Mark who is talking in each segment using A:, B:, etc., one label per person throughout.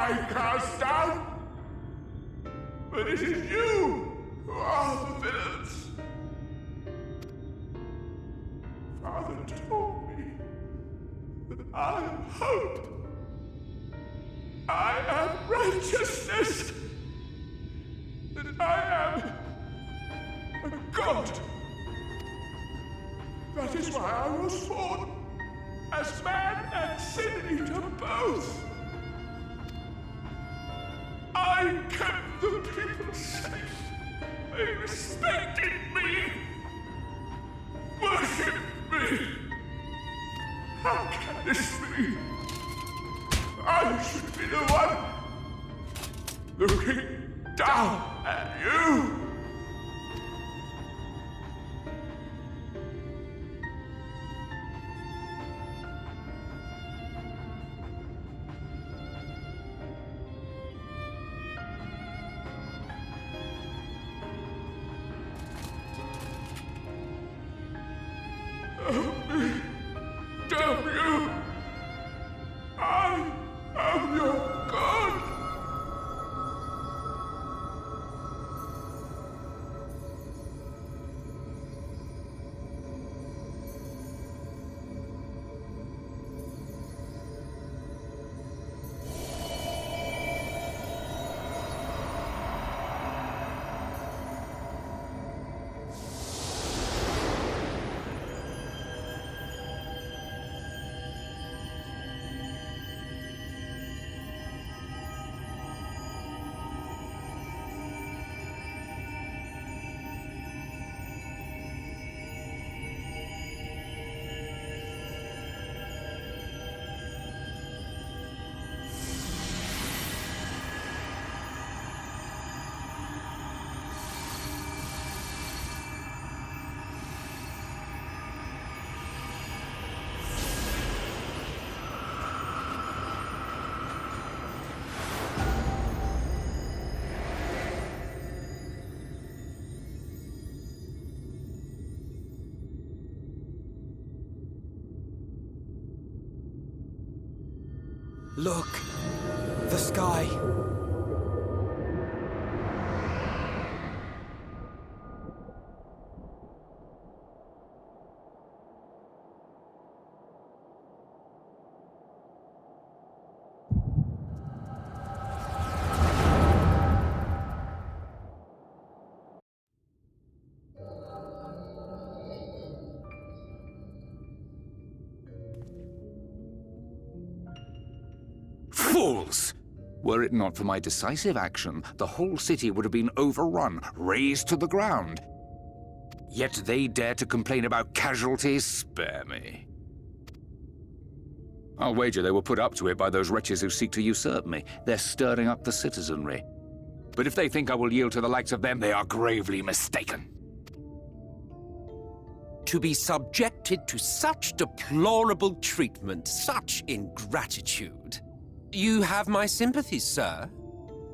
A: I cast down. But it is you who are the villains. Father told me that I am hope. I am righteousness. That I am a god. That is why I was born, as man and sin eater both. I kept the people safe. They respected me, worshipped me. How can this be? I should be the one looking down at you. Help me, damn you! I am your god!
B: Look! The sky!
C: Fools! Were it not for my decisive action, the whole city would have been overrun, razed to the ground. Yet they dare to complain about casualties? Spare me. I'll wager they were put up to it by those wretches who seek to usurp me. They're stirring up the citizenry. But if they think I will yield to the likes of them, they are gravely mistaken.
B: To be subjected to such deplorable treatment, such ingratitude. You have my sympathies, sir.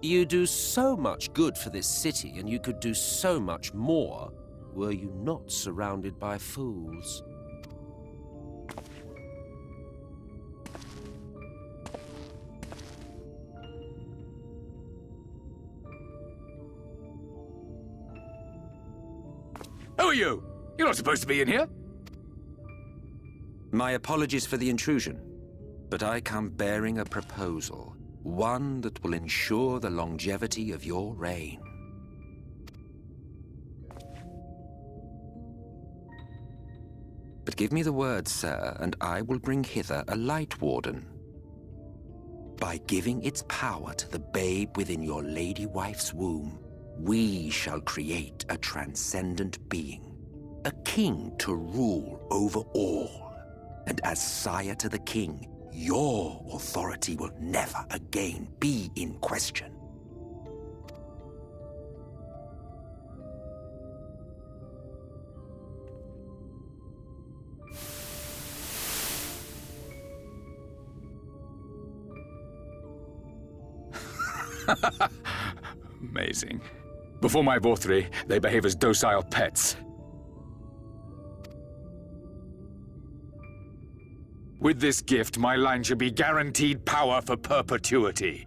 B: You do so much good for this city, and you could do so much more were you not surrounded by fools.
C: Who are you? You're not supposed to be in here.
B: My apologies for the intrusion, but I come bearing a proposal, one that will ensure the longevity of your reign. But give me the word, sir, and I will bring hither a light warden. By giving its power to the babe within your lady wife's womb, we shall create a transcendent being, a king to rule over all. And as sire to the king, your authority will never again be in question.
C: Amazing. Before my Vorthri, they behave as docile pets. With this gift, my line should be guaranteed power for perpetuity.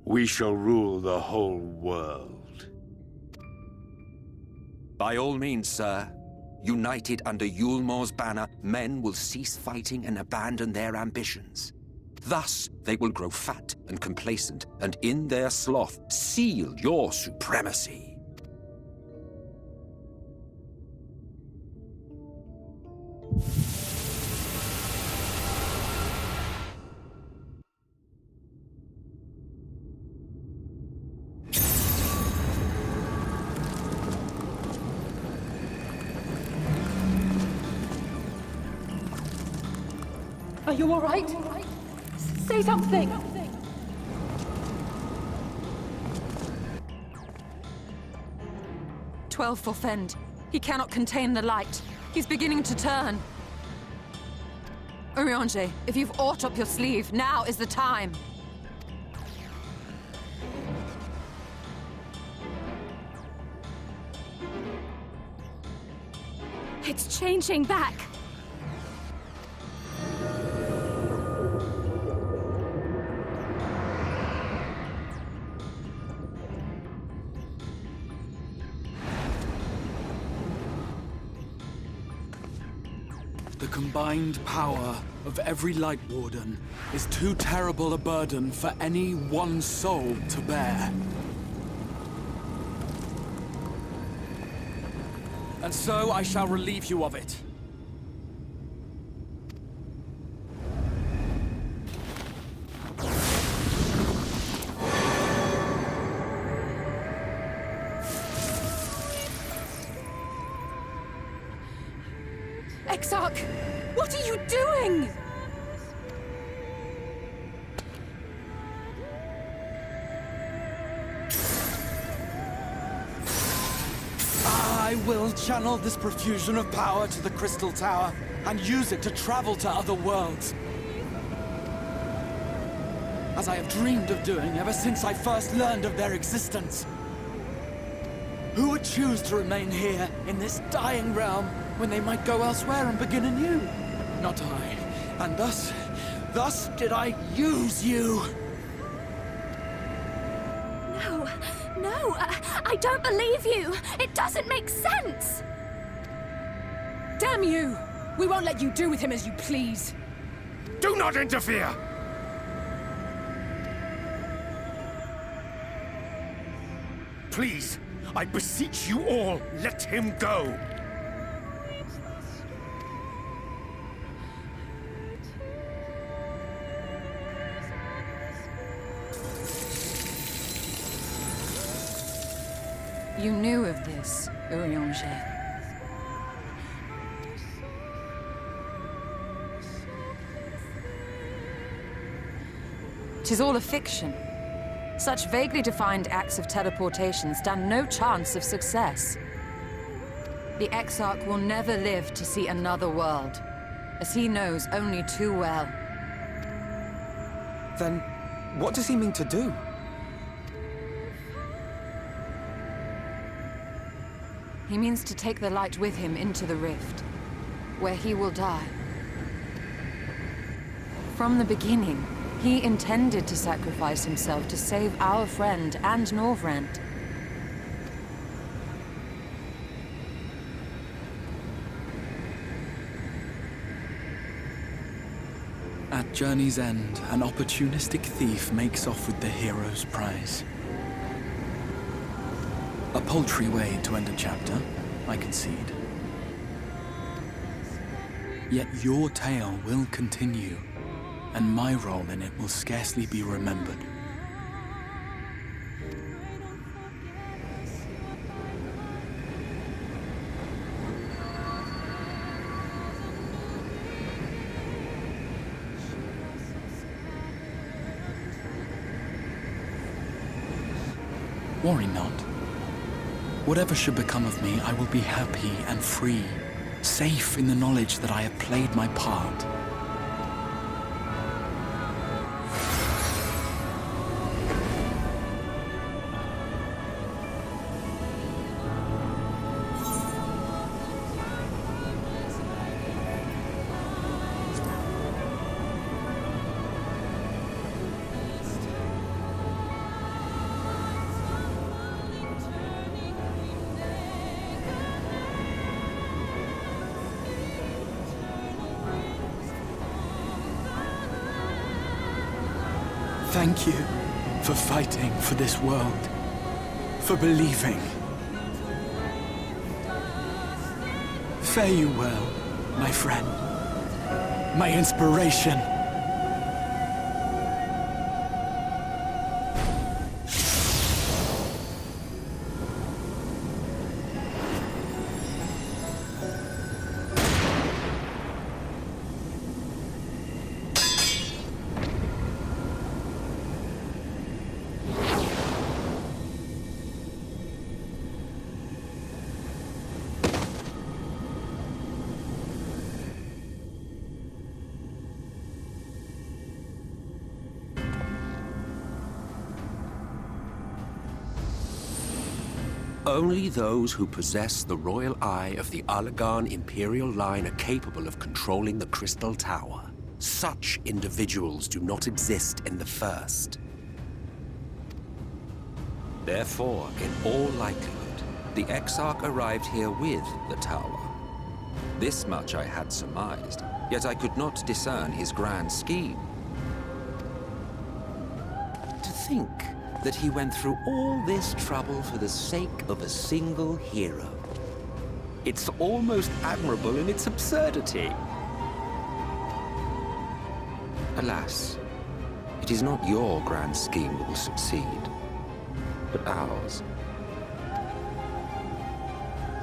C: We shall rule the whole world.
B: By all means, sir. United under Yulmor's banner, men will cease fighting and abandon their ambitions. Thus, they will grow fat and complacent, and in their sloth, seal your supremacy.
D: Are you all right? Say something!
E: 12 for Fend. He cannot contain the light. He's beginning to turn. Urianger, if you've aught up your sleeve, now is the time.
D: It's changing back!
F: The combined power of every Light Warden is too terrible a burden for any one soul to bear. And so I shall relieve you of it.
D: Exarch! What are you doing?
F: I will channel this profusion of power to the Crystal Tower and use it to travel to other worlds. As I have dreamed of doing ever since I first learned of their existence. Who would choose to remain here in this dying realm when they might go elsewhere and begin anew? Not I. And thus did I use you.
D: No, I don't believe you! It doesn't make sense!
E: Damn you! We won't let you do with him as you please.
C: Do not interfere! Please, I beseech you all, let him go!
E: You knew of this, Urianger. Tis all a fiction. Such vaguely defined acts of teleportation stand no chance of success. The Exarch will never live to see another world, as he knows only too well.
G: Then, what does he mean to do?
E: He means to take the light with him into the rift, where he will die. From the beginning, he intended to sacrifice himself to save our friend and Norvrent.
F: At journey's end, an opportunistic thief makes off with the hero's prize. A paltry way to end a chapter, I concede. Yet your tale will continue, and my role in it will scarcely be remembered. Worry not. Whatever should become of me, I will be happy and free, safe in the knowledge that I have played my part. Thank you for fighting for this world, for believing. Fare you well, my friend, my inspiration.
B: Only those who possess the royal eye of the Allagan Imperial line are capable of controlling the Crystal Tower. Such individuals do not exist in the First. Therefore, in all likelihood, the Exarch arrived here with the tower. This much I had surmised, yet I could not discern his grand scheme. To think that he went through all this trouble for the sake of a single hero. It's almost admirable in its absurdity. Alas, it is not your grand scheme that will succeed, but ours.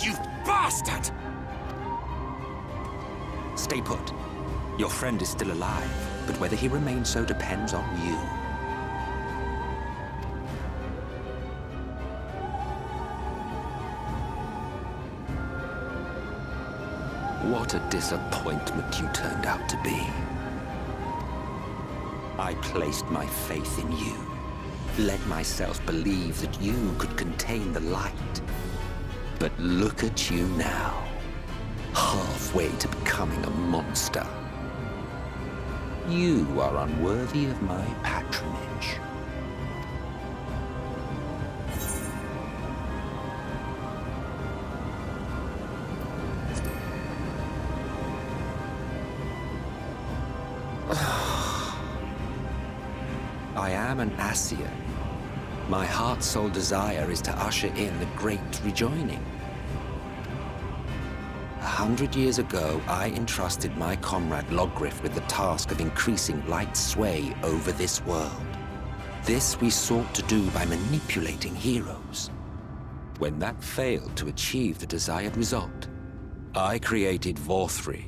B: You bastard! Stay put. Your friend is still alive, but whether he remains so depends on you. What a disappointment you turned out to be. I placed my faith in you, let myself believe that you could contain the light. But look at you now, halfway to becoming a monster. You are unworthy of my patronage. I am an Ascian. My heart's sole desire is to usher in the great rejoining. 100 years ago, I entrusted my comrade Logriff with the task of increasing light's sway over this world. This we sought to do by manipulating heroes. When that failed to achieve the desired result, I created Vorthri.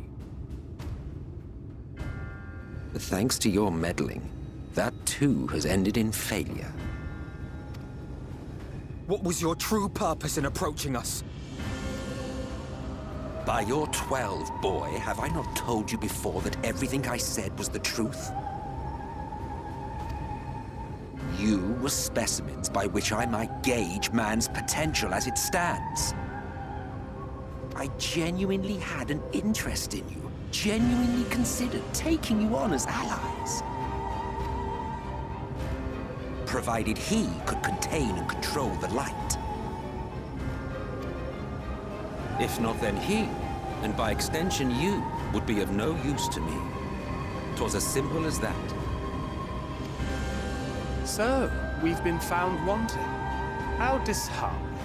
B: But thanks to your meddling, that too has ended in failure.
G: What was your true purpose in approaching us?
B: By your 12, boy, have I not told you before that everything I said was the truth? You were specimens by which I might gauge man's potential as it stands. I genuinely had an interest in you, genuinely considered taking you on as allies. Provided he could contain and control the light. If not, then he, and by extension you, would be of no use to me. 'Twas as simple as that.
H: So, we've been found wanting. How disheartening.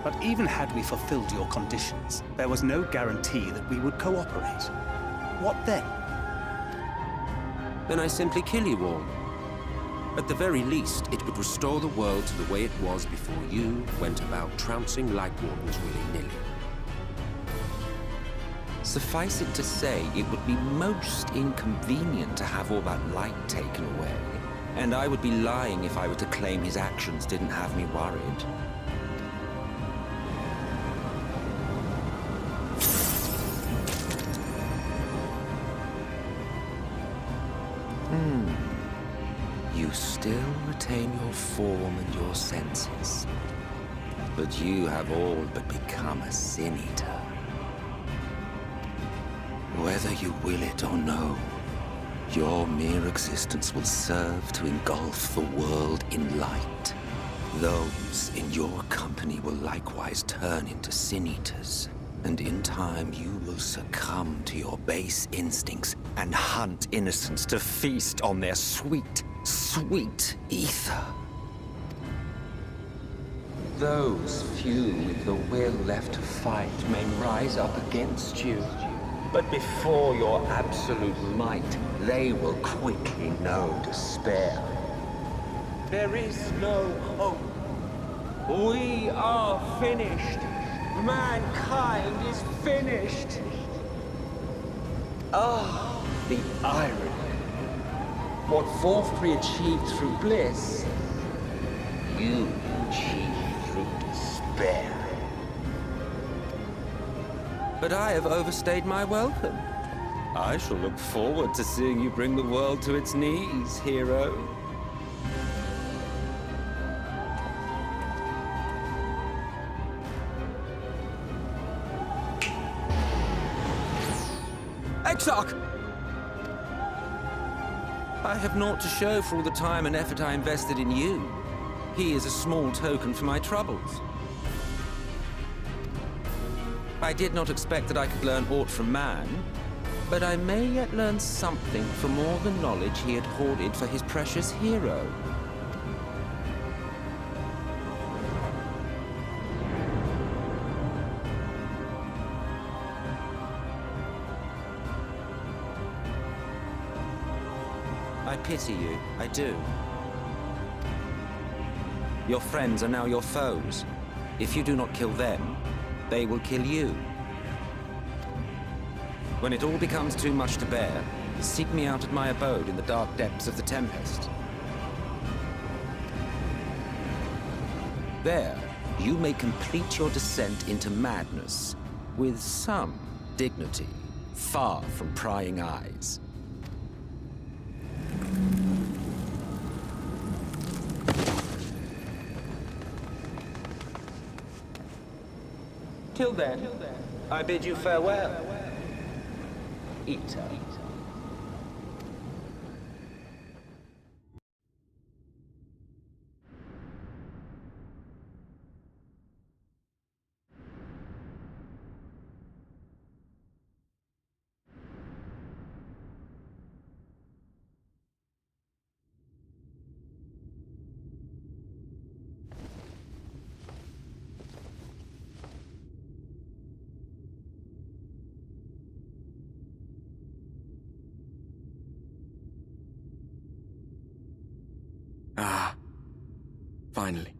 H: But even had we fulfilled your conditions, there was no guarantee that we would cooperate. What then?
B: Then I simply kill you all. At the very least, it would restore the world to the way it was before you went about trouncing Light Wardens willy-nilly. Suffice it to say, it would be most inconvenient to have all that light taken away. And I would be lying if I were to claim his actions didn't have me worried. You still retain your form and your senses. But you have all but become a Sin Eater. Whether you will it or no, your mere existence will serve to engulf the world in light. Those in your company will likewise turn into Sin Eaters. And in time, you will succumb to your base instincts and hunt innocents to feast on their sweet, sweet ether. Those few with the will left to fight may rise up against you. But before your absolute might, they will quickly know despair. There is no hope. We are finished. Mankind is finished. Ah, the irony. What Forthry achieved through bliss, you achieved through despair. But I have overstayed my welcome. I shall look forward to seeing you bring the world to its knees, hero.
G: Exarch!
B: I have naught to show for all the time and effort I invested in you. He is a small token for my troubles. I did not expect that I could learn aught from man, but I may yet learn something from all the knowledge he had hoarded for his precious hero. I pity you, I do. Your friends are now your foes. If you do not kill them, they will kill you. When it all becomes too much to bear, seek me out at my abode in the dark depths of the Tempest. There, you may complete your descent into madness with some dignity, far from prying eyes. Till then, I bid you farewell, Eater.
G: Ah, finally.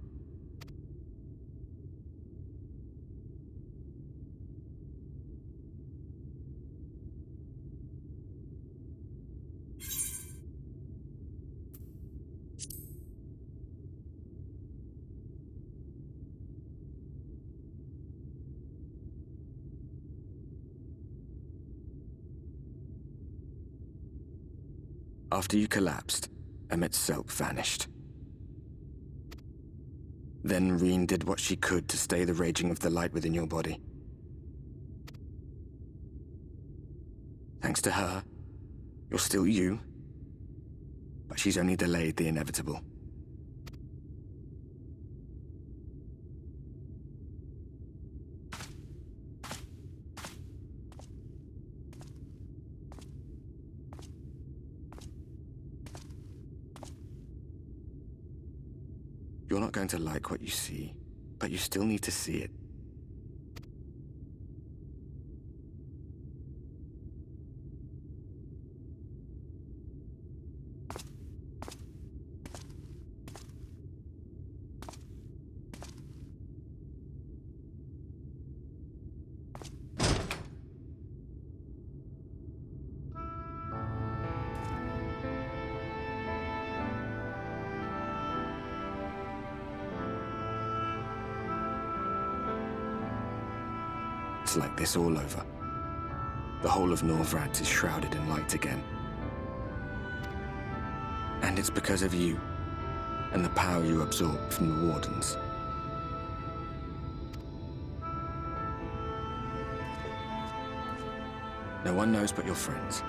G: After you collapsed, Emet-Selch vanished. Then Reen did what she could to stay the raging of the light within your body. Thanks to her, you're still you, but she's only delayed the inevitable. You're not going to like what you see, but you still need to see it. It's like this all over. The whole of Norvrad is shrouded in light again. And it's because of you, and the power you absorbed from the Wardens. No one knows but your friends.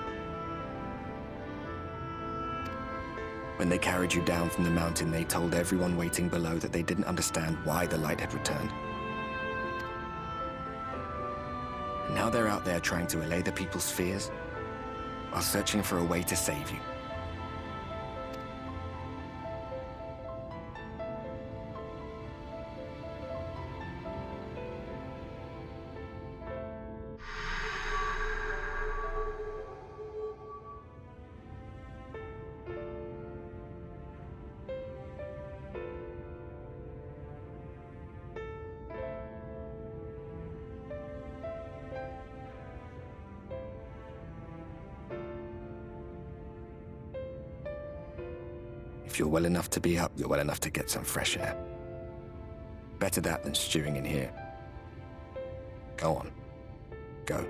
G: When they carried you down from the mountain, they told everyone waiting below that they didn't understand why the light had returned. Now they're out there trying to allay the people's fears, while searching for a way to save you. If you're well enough to be up, you're well enough to get some fresh air. Better that than stewing in here. Go on. Go.